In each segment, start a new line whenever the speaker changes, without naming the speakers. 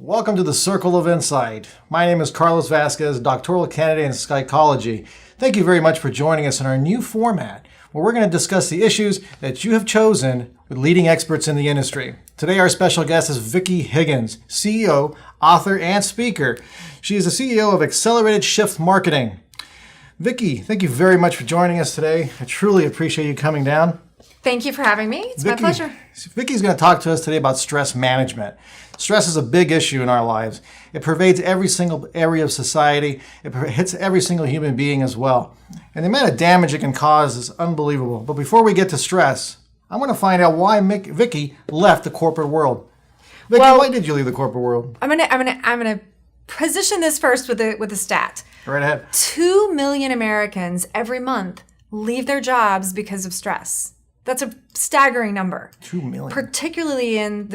Welcome to the Circle of Insight. My name is Carlos Vasquez, doctoral candidate in psychology. Thank you very much for joining us in our new format, where we're going to discuss the issues that you have chosen with leading experts in the industry. Today, our special guest is Vicki Higgins, CEO, author, and speaker. She is the CEO of Accelerated Shift Marketing. Vicki, thank you very much for joining us today. I truly appreciate you coming down.
Thank you for having me. It's my pleasure.
Vicki's going to talk to us today about stress management. Stress is a big issue in our lives. It pervades every single area of society. It hits every single human being as well. And the amount of damage it can cause is unbelievable. But before we get to stress, I want to find out why Vicki left the corporate world. Vicki, why did you leave the corporate world?
I'm gonna position this first with a stat.
Right ahead.
2 million Americans every month leave their jobs because of stress. That's a staggering number.
2 million.
Particularly in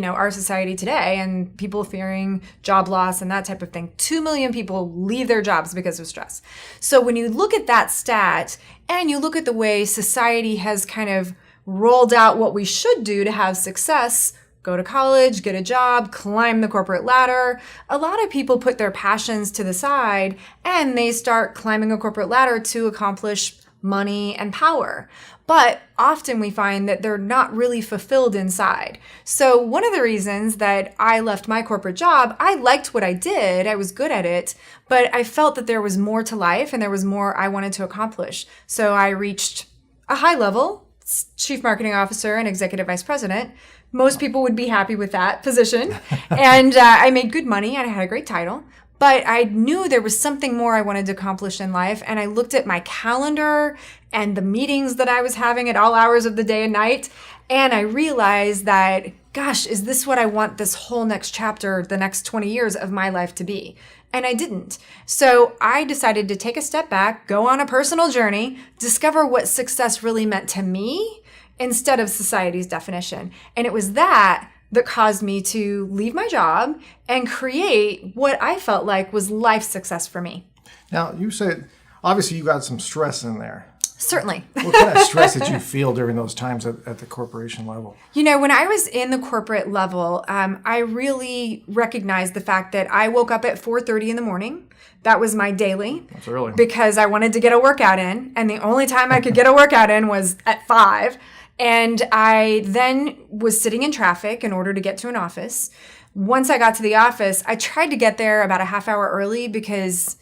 our society today and people fearing job loss and that type of thing. 2 million people leave their jobs because of stress. So when you look at that stat and you look at the way society has kind of rolled out what we should do to have success, go to college, get a job, climb the corporate ladder, a lot of people put their passions to the side and they start climbing a corporate ladder to accomplish money and power. But often we find that they're not really fulfilled inside. So one of the reasons that I left my corporate job, I liked what I did, I was good at it, but I felt that there was more to life and there was more I wanted to accomplish. So I reached a high level, chief marketing officer and executive vice president. Most people would be happy with that position. And I made good money and I had a great title. But I knew there was something more I wanted to accomplish in life. And I looked at my calendar and the meetings that I was having at all hours of the day and night. And I realized that, gosh, is this what I want this whole next chapter, the next 20 years of my life to be? And I didn't. So I decided to take a step back, go on a personal journey, discover what success really meant to me instead of society's definition. And it was that caused me to leave my job and create what I felt like was life success for me.
Now, you said, obviously you got some stress in there.
Certainly.
What kind of stress did you feel during those times at the corporation level?
You know, when I was in the corporate level, I really recognized the fact that I woke up at 4:30 in the morning. That was my daily.
That's early.
Because I wanted to get a workout in. And the only time I could get a workout in was at 5. And I then was sitting in traffic in order to get to an office. Once I got to the office, I tried to get there about a half hour early because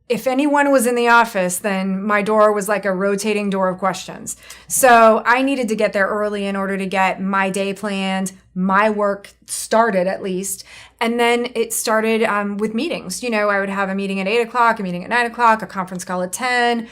if anyone was in the office, then my door was like a rotating door of questions. So I needed to get there early in order to get my day planned, my work started at least. And then it started with meetings. You know, I would have a meeting at 8 o'clock, a meeting at 9 o'clock, a conference call at 10.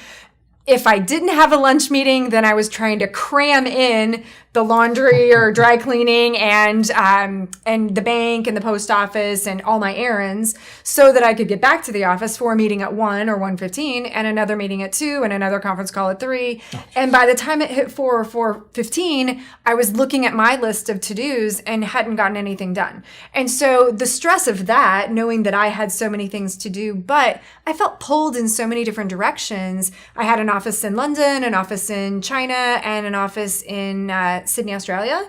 If I didn't have a lunch meeting, then I was trying to cram in the laundry or dry cleaning and the bank and the post office and all my errands so that I could get back to the office for a meeting at 1 or 1:15 and another meeting at 2 and another conference call at 3. And by the time it hit 4 or 4:15, I was looking at my list of to-dos and hadn't gotten anything done. And so the stress of that, knowing that I had so many things to do, but I felt pulled in so many different directions. I had an office in London, an office in China, and an office in Sydney, Australia.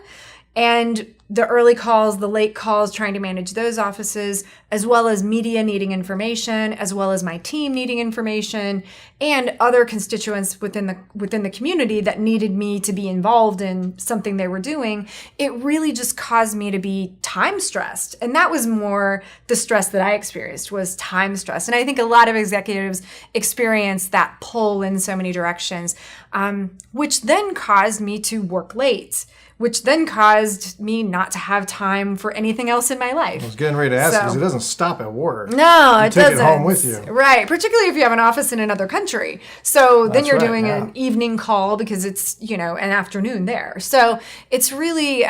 And the early calls, the late calls, trying to manage those offices, as well as media needing information, as well as my team needing information, and other constituents within the community that needed me to be involved in something they were doing, it really just caused me to be time stressed. And that was more the stress that I experienced, was time stress. And I think a lot of executives experience that pull in so many directions, which then caused me to work late, which then caused me not to have time for anything else in my life.
I was getting ready to ask because it doesn't stop at work.
No, it doesn't.
Take it home with you.
Right, particularly if you have an office in another country. So then you're doing an evening call because it's, an afternoon there. So it's really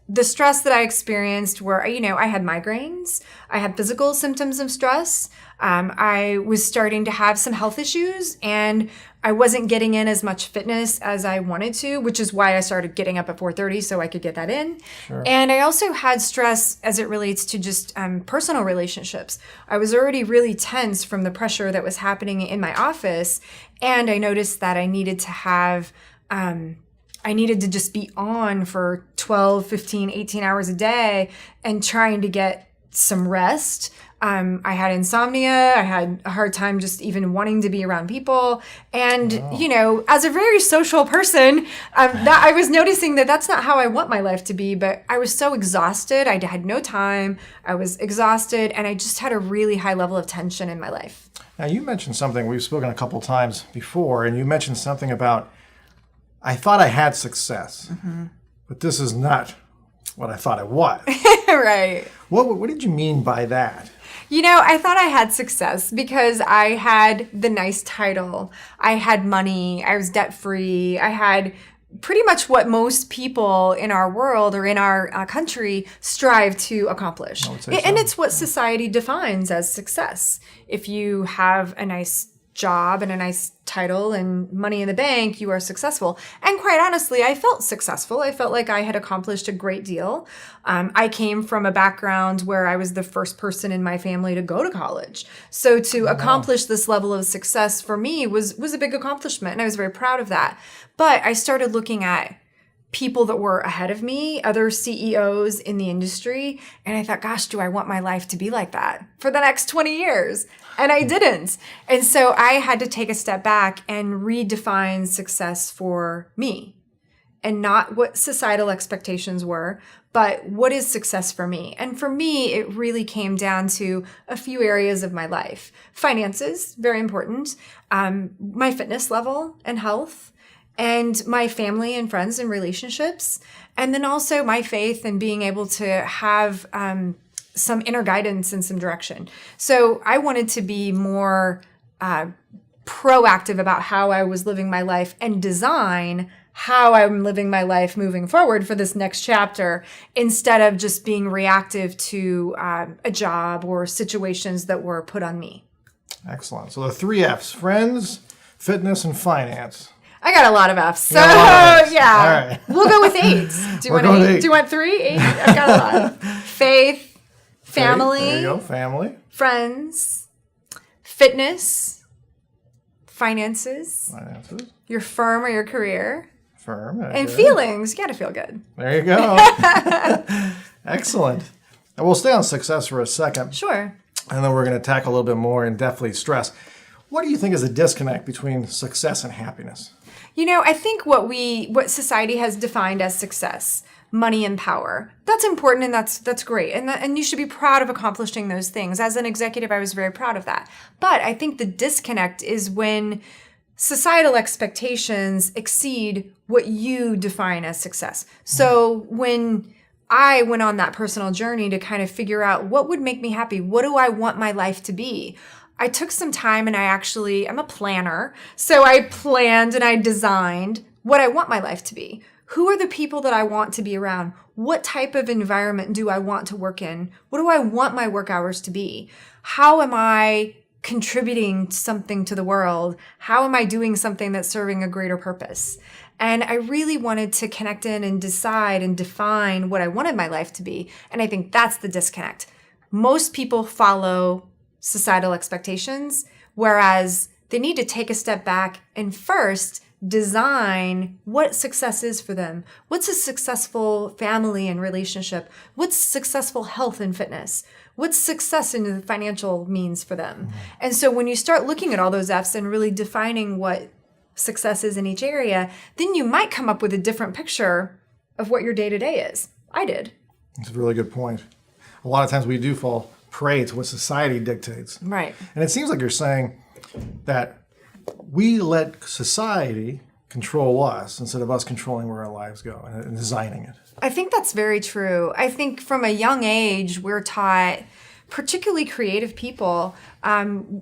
the stress that I experienced where, I had migraines. I had physical symptoms of stress. I was starting to have some health issues and I wasn't getting in as much fitness as I wanted to, which is why I started getting up at 4:30 so I could get that in. Sure. And I also had stress as it relates to just personal relationships. I was already really tense from the pressure that was happening in my office. And I noticed that I needed to just be on for 12, 15, 18 hours a day and trying to get some rest. I had insomnia. I had a hard time just even wanting to be around people. And, as a very social person, that I was noticing that that's not how I want my life to be. But I was so exhausted. I had no time. I was exhausted. And I just had a really high level of tension in my life.
Now, you mentioned something, we've spoken a couple times before, and you mentioned something about, I thought I had success, but this is not what I thought it was.
Right.
What did you mean by that?
I thought I had success because I had the nice title. I had money. I was debt-free. I had pretty much what most people in our world or in our country strive to accomplish. And it's what society defines as success. If you have a nice job and a nice title and money in the bank, you are successful. And quite honestly, I felt successful. I felt like I had accomplished a great deal. I came from a background where I was the first person in my family to go to college. So to accomplish this level of success for me was a big accomplishment, and I was very proud of that. But I started looking at people that were ahead of me, other CEOs in the industry, and I thought, gosh, do I want my life to be like that for the next 20 years? And I didn't. And so I had to take a step back and redefine success for me, and not what societal expectations were, but what is success for me? And for me, it really came down to a few areas of my life. Finances, very important. My fitness level and health, and my family and friends and relationships. And then also my faith and being able to have some inner guidance and some direction. So I wanted to be more proactive about how I was living my life and design how I'm living my life moving forward for this next chapter, instead of just being reactive to a job or situations that were put on me. Excellent.
So the 3 F's: friends, fitness, and finance.
I got a lot of F's. So,
yeah.
yeah.
Right.
We'll go with 8. Do you want 8? Do you want 3? 8? I've got a lot. Faith, family.
There you go, family.
Friends, fitness, finances. Your firm or your career.
Firm.
And feelings. You got to feel good.
There you go. Excellent. And we'll stay on success for a second.
Sure.
And then we're going to tackle a little bit more in depthly stress. What do you think is the disconnect between success and happiness?
I think what society has defined as success, money and power, that's important, and that's great. And you should be proud of accomplishing those things. As an executive, I was very proud of that. But I think the disconnect is when societal expectations exceed what you define as success. So when I went on that personal journey to kind of figure out what would make me happy, what do I want my life to be, I took some time and I'm a planner. So I planned and I designed what I want my life to be. Who are the people that I want to be around? What type of environment do I want to work in? What do I want my work hours to be? How am I contributing something to the world? How am I doing something that's serving a greater purpose? And I really wanted to connect in and decide and define what I wanted my life to be. And I think that's the disconnect. Most people follow societal expectations, whereas they need to take a step back and first design what success is for them. What's a successful family and relationship? What's successful health and fitness? What's success in the financial means for them? And so when you start looking at all those F's and really defining what success is in each area, then you might come up with a different picture of what your day-to-day is. I did.
That's a really good point. A lot of times we do fall prey to what society dictates.
Right.
And it seems like you're saying that we let society control us instead of us controlling where our lives go and designing it.
I think that's very true. I think from a young age, we're taught, particularly creative people,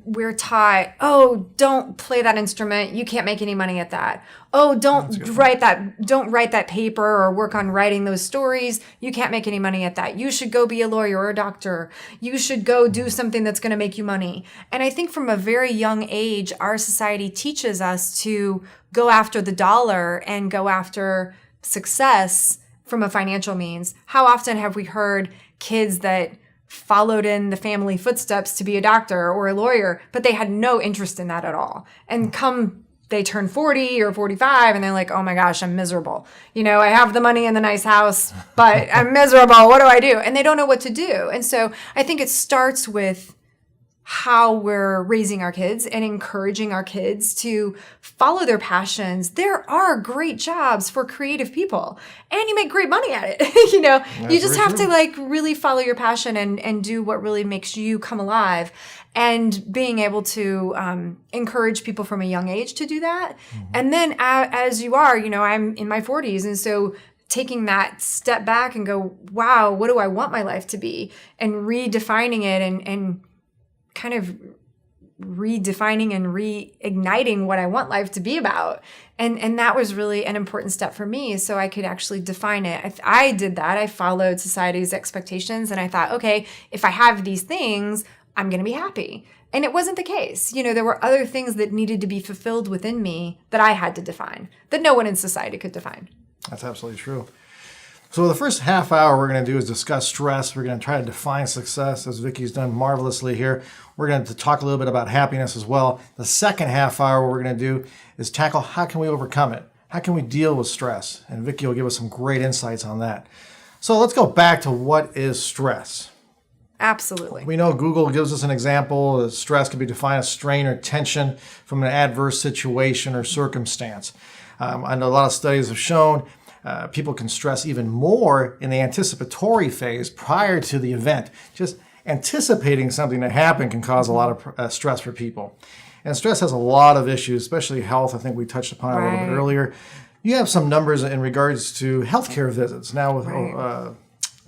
we're taught, oh, don't play that instrument. You can't make any money at that. Oh, don't write that paper or work on writing those stories. You can't make any money at that. You should go be a lawyer or a doctor. You should go do something that's going to make you money. And I think from a very young age, our society teaches us to go after the dollar and go after success from a financial means. How often have we heard kids that followed in the family footsteps to be a doctor or a lawyer, but they had no interest in that at all, and come they turn 40 or 45 and they're like, oh my gosh, I'm miserable. I have the money and the nice house, but I'm miserable. What do I do? And they don't know what to do. And so I think it starts with how we're raising our kids and encouraging our kids to follow their passions. There are great jobs for creative people and you make great money at it. You just have to really follow your passion and do what really makes you come alive, and being able to encourage people from a young age to do that. Mm-hmm. And then as you are, I'm in my 40s. And so taking that step back and go, wow, what do I want my life to be? And redefining it and kind of redefining and reigniting what I want life to be about. And that was really an important step for me, so I could actually define it. I did that. I followed society's expectations and I thought, okay, if I have these things, I'm going to be happy. And it wasn't the case. There were other things that needed to be fulfilled within me that I had to define, that no one in society could define.
That's absolutely true. So the first half hour we're going to do is discuss stress. We're going to try to define success, as Vicki's done marvelously here. We're going to talk a little bit about happiness as well. The second half hour, what we're going to do is tackle how can we overcome it? How can we deal with stress? And Vicki will give us some great insights on that. So let's go back to what is stress.
Absolutely.
We know Google gives us an example. Stress can be defined as strain or tension from an adverse situation or circumstance. I know a lot of studies have shown people can stress even more in the anticipatory phase prior to the event. Just anticipating something to happen can cause a lot of stress for people. And stress has a lot of issues, especially health. I think we touched upon it a little bit earlier. You have some numbers in regards to healthcare visits now with the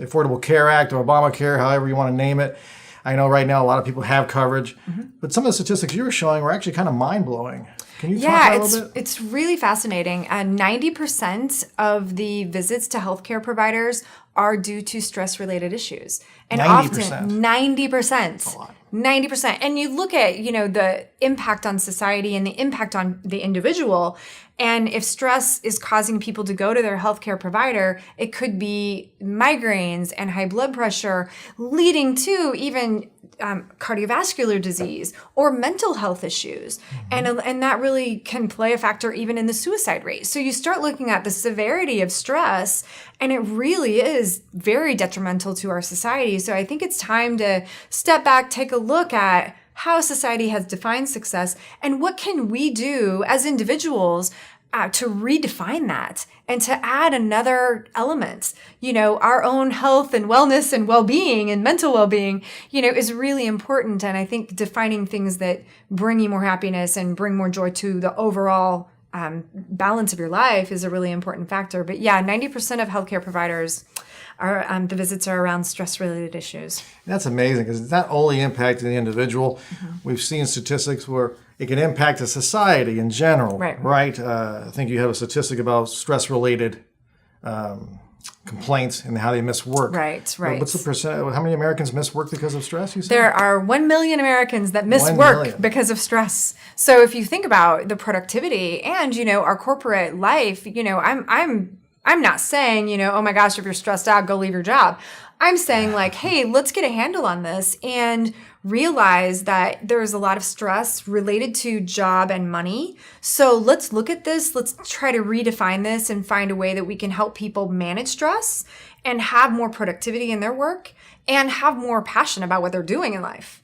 Affordable Care Act or Obamacare, however you want to name it. I know right now a lot of people have coverage, but some of the statistics you were showing were actually kind of mind-blowing. Can you talk about it a little bit?
It's really fascinating. 90% of the visits to healthcare providers are due to stress-related issues. And
90%.
Often, 90%.
That's a lot.
90%. And you look at, the impact on society and the impact on the individual. And if stress is causing people to go to their healthcare provider, it could be migraines and high blood pressure, leading to even cardiovascular disease or mental health issues. And that really can play a factor even in the suicide rate. So you start looking at the severity of stress, and it really is very detrimental to our society. So I think it's time to step back, take a look at how society has defined success and what can we do as individuals to redefine that and to add another element. Our own health and wellness and well-being and mental well-being, is really important. And I think defining things that bring you more happiness and bring more joy to the overall balance of your life is a really important factor. But 90% of healthcare providers are the visits are around stress-related issues.
That's amazing because it's not only impacting the individual. We've seen statistics where it can impact a society in general, right? I think you have a statistic about stress-related complaints and how they miss work.
Right.
What's the percent? How many Americans miss work because of stress, you said?
There are 1 million Americans that miss work because of stress. So if you think about the productivity and, our corporate life, I'm not saying, oh my gosh, if you're stressed out, go leave your job. I'm saying hey, let's get a handle on this and realize that there's a lot of stress related to job and money. So let's look at this. Let's try to redefine this and find a way that we can help people manage stress and have more productivity in their work and have more passion about what they're doing in life.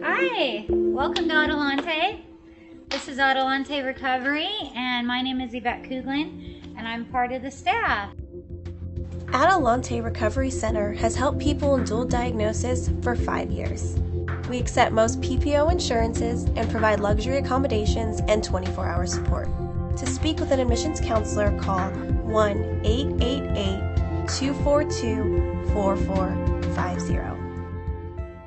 Hi, welcome to Adelante. This is Adelante Recovery, and my name is Yvette Kuglin, and I'm part of the staff.
Adelante Recovery Center has helped people in dual diagnosis for 5 years. We accept most PPO insurances and provide luxury accommodations and 24-hour support. To speak with an admissions counselor, call 1-888-242-4450.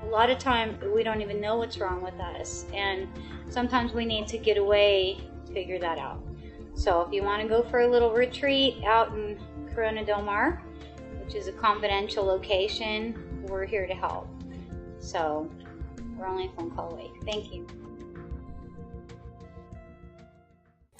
A lot of time we don't even know what's wrong with us, and sometimes we need to get away to figure that out. So if you want to go for a little retreat out in Corona Del Mar, which is a confidential location, we're here to help. So we're only a phone call away. Thank you.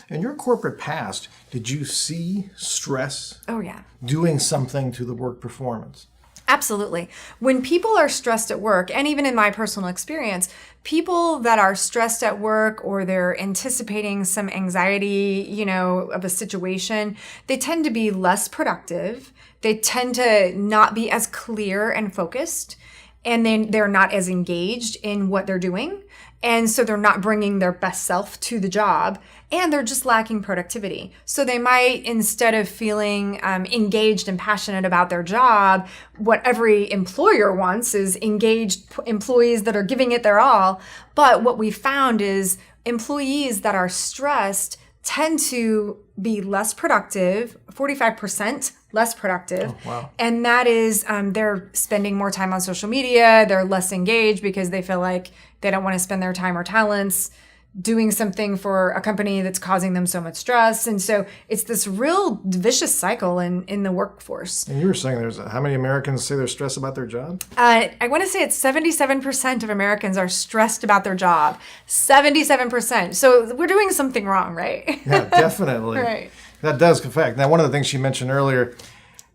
In your corporate past, did you see stress
Oh, yeah.
doing something to the work performance?
Absolutely. When people are stressed at work, and even in my personal experience, people that are stressed at work or they're anticipating some anxiety, of a situation, they tend to be less productive. They tend to not be as clear and focused, and then they're not as engaged in what they're doing. And so they're not bringing their best self to the job, and they're just lacking productivity. So they might, instead of feeling engaged and passionate about their job, what every employer wants is engaged employees that are giving it their all. But what we found is employees that are stressed tend to be less productive, 45% less productive.
Oh, wow.
And that is they're spending more time on social media. They're less engaged because they feel like they don't want to spend their time or talents doing something for a company that's causing them so much stress. And so it's this real vicious cycle in the workforce.
And you were saying how many Americans say they're stressed about their job?
I want to say it's 77% of Americans are stressed about their job. 77%. So we're doing something wrong, right?
Yeah, definitely.
Right.
That does affect. Now, one of the things she mentioned earlier,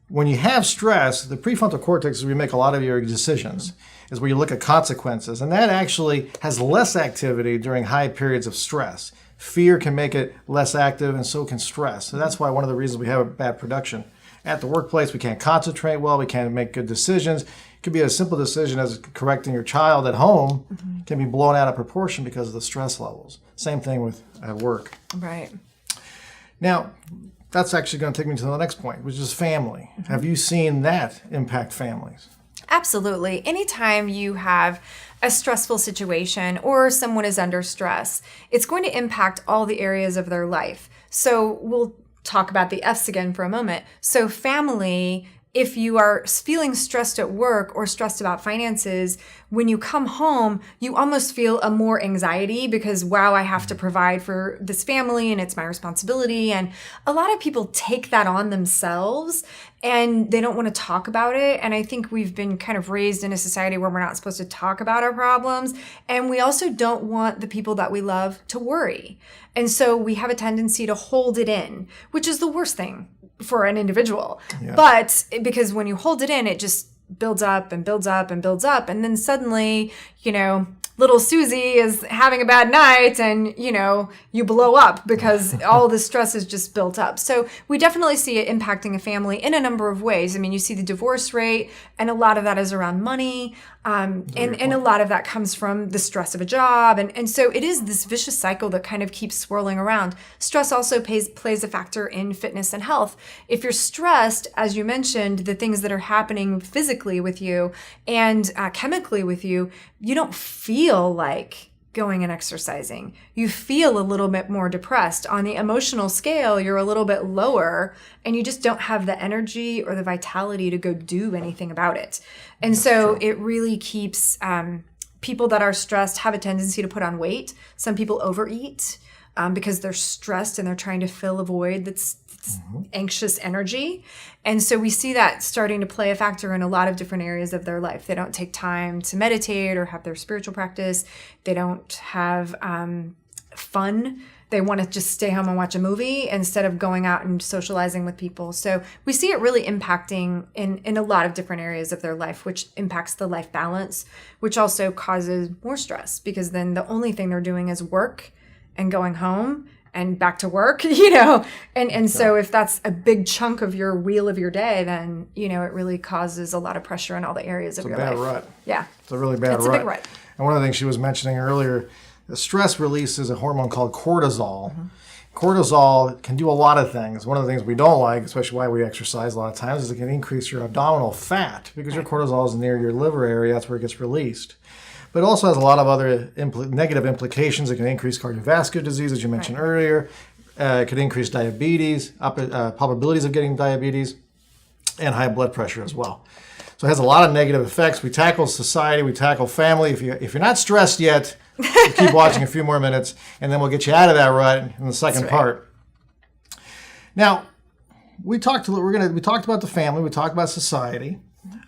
when you have stress, the prefrontal cortex is where you make a lot of your decisions, is where you look at consequences. And that actually has less activity during high periods of stress. Fear can make it less active, and so can stress. So that's why one of the reasons we have a bad production. At the workplace, we can't concentrate well, we can't make good decisions. It could be a simple decision as correcting your child at home can be blown out of proportion because of the stress levels. Same thing with at work.
Right.
Now, that's actually going to take me to the next point, which is family. Have you seen that impact families?
Absolutely. Anytime you have a stressful situation or someone is under stress, it's going to impact all the areas of their life. So we'll talk about the F's again for a moment. So family, if you are feeling stressed at work or stressed about finances, when you come home, you almost feel a more anxiety because, wow, I have to provide for this family and it's my responsibility. And a lot of people take that on themselves and they don't want to talk about it. And I think we've been kind of raised in a society where we're not supposed to talk about our problems. And we also don't want the people that we love to worry. And so we have a tendency to hold it in, which is the worst thing for an individual.
Yeah.
But because when you hold it in, it just builds up and builds up and builds up. And then suddenly, little Susie is having a bad night and, you blow up because all the stress is just built up. So we definitely see it impacting a family in a number of ways. I mean, you see the divorce rate, and a lot of that is around money. And a lot of that comes from the stress of a job. And so it is this vicious cycle that kind of keeps swirling around. Stress also plays a factor in fitness and health. If you're stressed, as you mentioned, the things that are happening physically with you and chemically with you, you don't feel like going and exercising. You feel a little bit more depressed. On the emotional scale, you're a little bit lower and you just don't have the energy or the vitality to go do anything about it. And so it really keeps people that are stressed have a tendency to put on weight. Some people overeat because they're stressed and they're trying to fill a void that's anxious energy. And so we see that starting to play a factor in a lot of different areas of their life. They don't take time to meditate or have their spiritual practice. They don't have fun. They want to just stay home and watch a movie instead of going out and socializing with people. So we see it really impacting in a lot of different areas of their life, which impacts the life balance, which also causes more stress because then the only thing they're doing is work and going home and back to work, and so if that's a big chunk of your wheel of your day, then, it really causes a lot of pressure in all the areas of your life.
It's a bad rut.
Yeah.
It's a really bad rut.
It's a big rut.
And one of the things she was mentioning earlier, the stress releases a hormone called cortisol. Cortisol can do a lot of things. One of the things we don't like, especially why we exercise a lot of times, is it can increase your abdominal fat because your cortisol is near your liver area. That's where it gets released. But it also has a lot of other negative implications. It can increase cardiovascular disease, as you mentioned earlier. It could increase diabetes, probabilities of getting diabetes, and high blood pressure as well. So it has a lot of negative effects. We tackle society, we tackle family. If you're not stressed yet, keep watching a few more minutes, and then we'll get you out of that rut in the second part. Now, we talked about the family, we talked about society.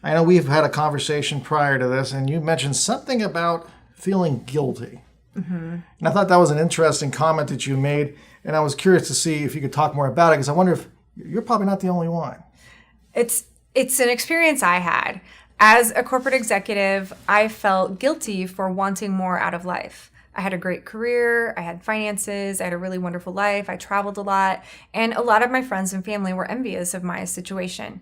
I know we've had a conversation prior to this, and you mentioned something about feeling guilty. And I thought that was an interesting comment that you made, and I was curious to see if you could talk more about it, because I wonder if you're probably not the only one.
It's an experience I had. As a corporate executive, I felt guilty for wanting more out of life. I had a great career, I had finances, I had a really wonderful life, I traveled a lot, and a lot of my friends and family were envious of my situation.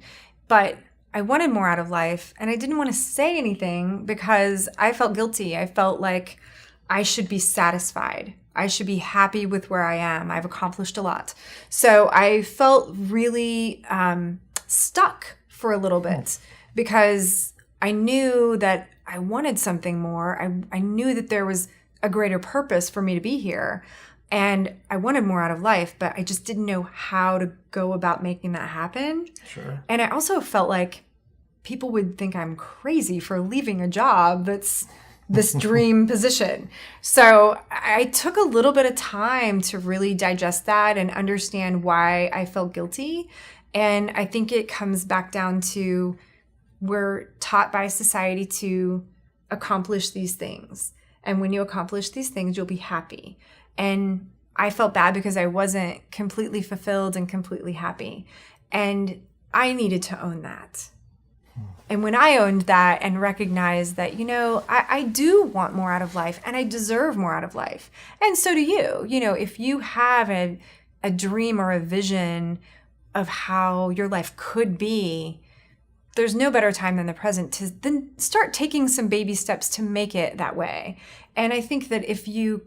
But I wanted more out of life, and I didn't want to say anything because I felt guilty. I felt like I should be satisfied. I should be happy with where I am. I've accomplished a lot. So I felt really stuck for a little bit because I knew that I wanted something more. I knew that there was a greater purpose for me to be here, and I wanted more out of life, but I just didn't know how to go about making that happen.
Sure.
And I also felt like people would think I'm crazy for leaving a job that's this dream position. So I took a little bit of time to really digest that and understand why I felt guilty. And I think it comes back down to we're taught by society to accomplish these things. And when you accomplish these things, you'll be happy. And I felt bad because I wasn't completely fulfilled and completely happy. And I needed to own that. And when I owned that and recognized that, I do want more out of life and I deserve more out of life. And so do you. If you have a dream or a vision of how your life could be, there's no better time than the present to then start taking some baby steps to make it that way. And I think that if you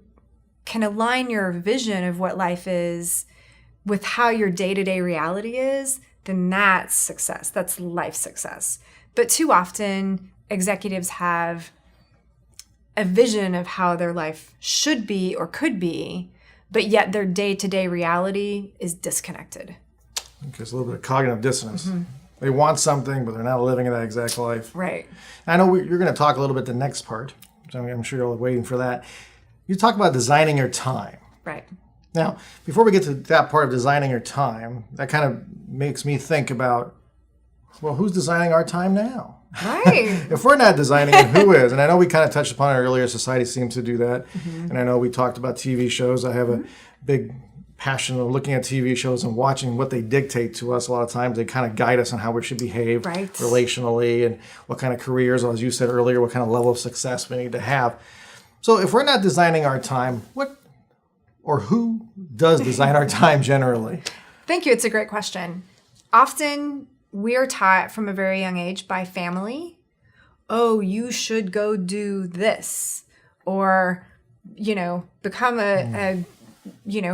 can align your vision of what life is with how your day-to-day reality is, then that's success. That's life success. But too often, executives have a vision of how their life should be or could be, but yet their day-to-day reality is disconnected.
Okay, it's a little bit of cognitive dissonance. They want something, but they're not living that exact life.
Right.
I know you're going to talk a little bit the next part, so I'm sure you're waiting for that. You talk about designing your time.
Right.
Now, before we get to that part of designing your time, that kind of makes me think about, well, who's designing our time now?
Right.
If we're not designing it, who is? And I know we kind of touched upon it earlier. Society seems to do that. And I know we talked about TV shows. I have a big passion of looking at TV shows and watching what they dictate to us. A lot of times they kind of guide us on how we should behave relationally and what kind of careers, or as you said earlier, what kind of level of success we need to have. So if we're not designing our time, what or who does design our time generally?
Thank you. It's a great question. Often we are taught from a very young age by family, oh, you should go do this, or, become a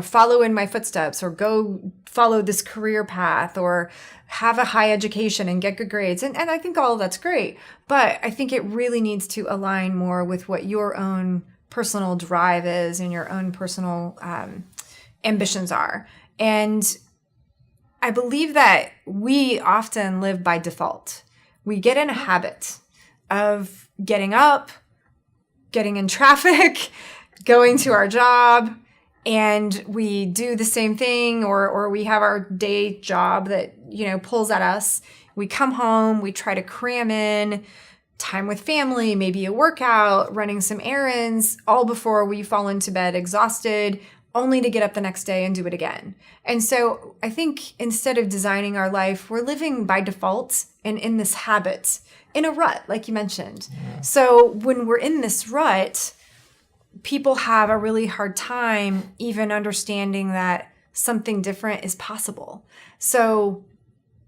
follow in my footsteps, or go follow this career path, or have a high education and get good grades. And I think all of that's great. But I think it really needs to align more with what your own personal drive is and your own personal ambitions are. And I believe that we often live by default. We get in a habit of getting up, getting in traffic, going to our job, and we do the same thing, or we have our day job that, pulls at us. We come home, we try to cram in time with family, maybe a workout, running some errands, all before we fall into bed exhausted, only to get up the next day and do it again. And so I think instead of designing our life, we're living by default and in this habit, in a rut, like you mentioned. Yeah. So when we're in this rut, people have a really hard time even understanding that something different is possible. So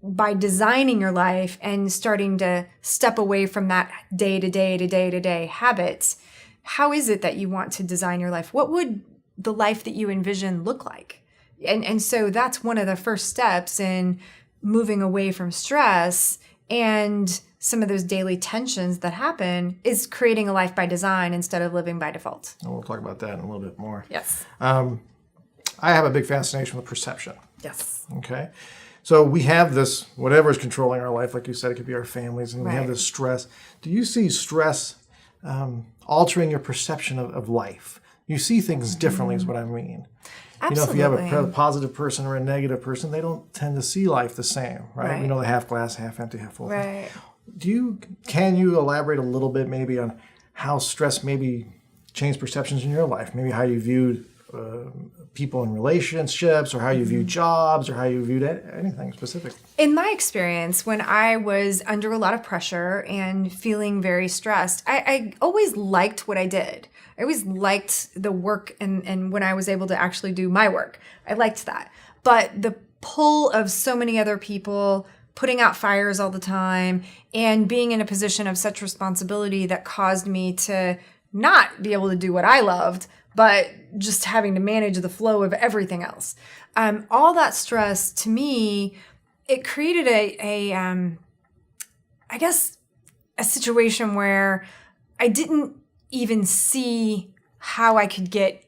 by designing your life and starting to step away from that day-to-day habits, how is it that you want to design your life? What would the life that you envision look like? And so that's one of the first steps in moving away from stress and some of those daily tensions that happen, is creating a life by design instead of living by default.
And we'll talk about that in a little bit more.
Yes.
I have a big fascination with perception.
Yes.
Okay. So we have this, whatever is controlling our life, like you said, it could be our families, and we have this stress. Do you see stress altering your perception of life? You see things differently is what I mean.
Absolutely.
If you have a positive person or a negative person, they don't tend to see life the same, right? We know the half glass, half empty, half full.
Right.
Can you elaborate a little bit maybe on how stress maybe changed perceptions in your life? Maybe how you viewed people in relationships, or how you viewed jobs, or how you viewed anything specific.
In my experience, when I was under a lot of pressure and feeling very stressed, I always liked what I did. I always liked the work, and when I was able to actually do my work, I liked that. But the pull of so many other people putting out fires all the time and being in a position of such responsibility that caused me to not be able to do what I loved, but just having to manage the flow of everything else. All that stress, to me, it created a situation where I didn't even see how I could get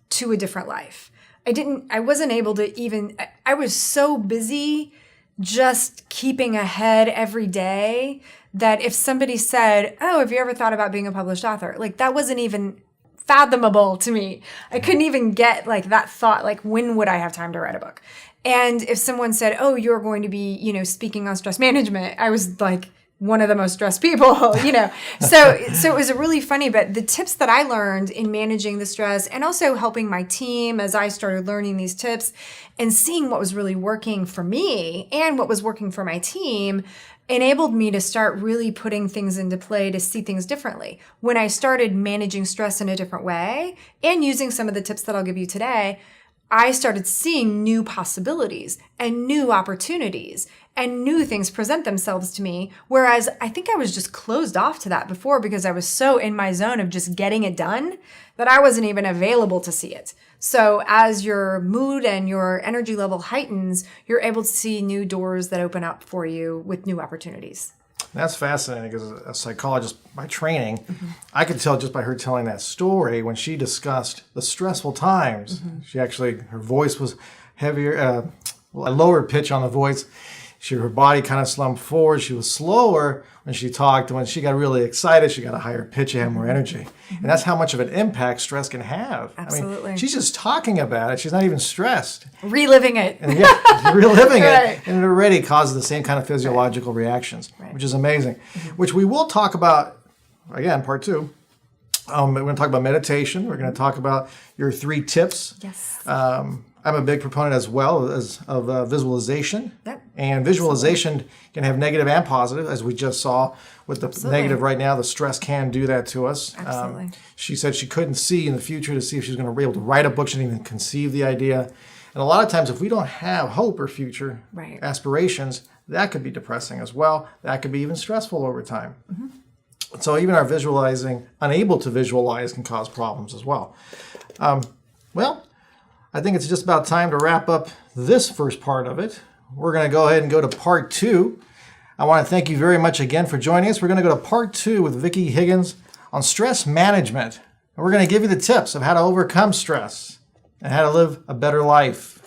to a different life. I wasn't able to even, I was so busy just keeping ahead every day that if somebody said, oh, have you ever thought about being a published author? Like, that wasn't even fathomable to me. I couldn't even get like that thought, like, when would I have time to write a book? And if someone said, oh, you're going to be, speaking on stress management, I was like one of the most stressed people, So it was really funny, but the tips that I learned in managing the stress and also helping my team as I started learning these tips and seeing what was really working for me and what was working for my team enabled me to start really putting things into play to see things differently. When I started managing stress in a different way and using some of the tips that I'll give you today, I started seeing new possibilities and new opportunities and new things present themselves to me. Whereas I think I was just closed off to that before because I was so in my zone of just getting it done that I wasn't even available to see it. So as your mood and your energy level heightens, you're able to see new doors that open up for you with new opportunities.
That's fascinating because as a psychologist by training, I could tell just by her telling that story when she discussed the stressful times. She actually, her voice was heavier, a lower pitch on the voice. Her body kind of slumped forward. She was slower when she talked. When she got really excited, she got a higher pitch and had more energy. And that's how much of an impact stress can have.
Absolutely.
I mean, she's just talking about it. She's not even stressed.
Reliving it.
And yeah, reliving
Right.
it. And it already causes the same kind of physiological reactions, which is amazing. Which we will talk about, again, part 2. We're going to talk about meditation. We're going to talk about your 3 tips.
Yes.
I'm a big proponent as well of visualization.
Yep.
And visualization can have negative and positive, as we just saw with the negative right now. The stress can do that to us.
Absolutely.
She said she couldn't see in the future to see if she was going to be able to write a book. She didn't even conceive the idea. And a lot of times, if we don't have hope or future aspirations, that could be depressing as well. That could be even stressful over time. So even our visualizing, unable to visualize, can cause problems as well. I think it's just about time to wrap up this first part of it. We're going to go ahead and go to part 2. I want to thank you very much again for joining us. We're going to go to part 2 with Vicki Higgins on stress management. And we're going to give you the tips of how to overcome stress and how to live a better life.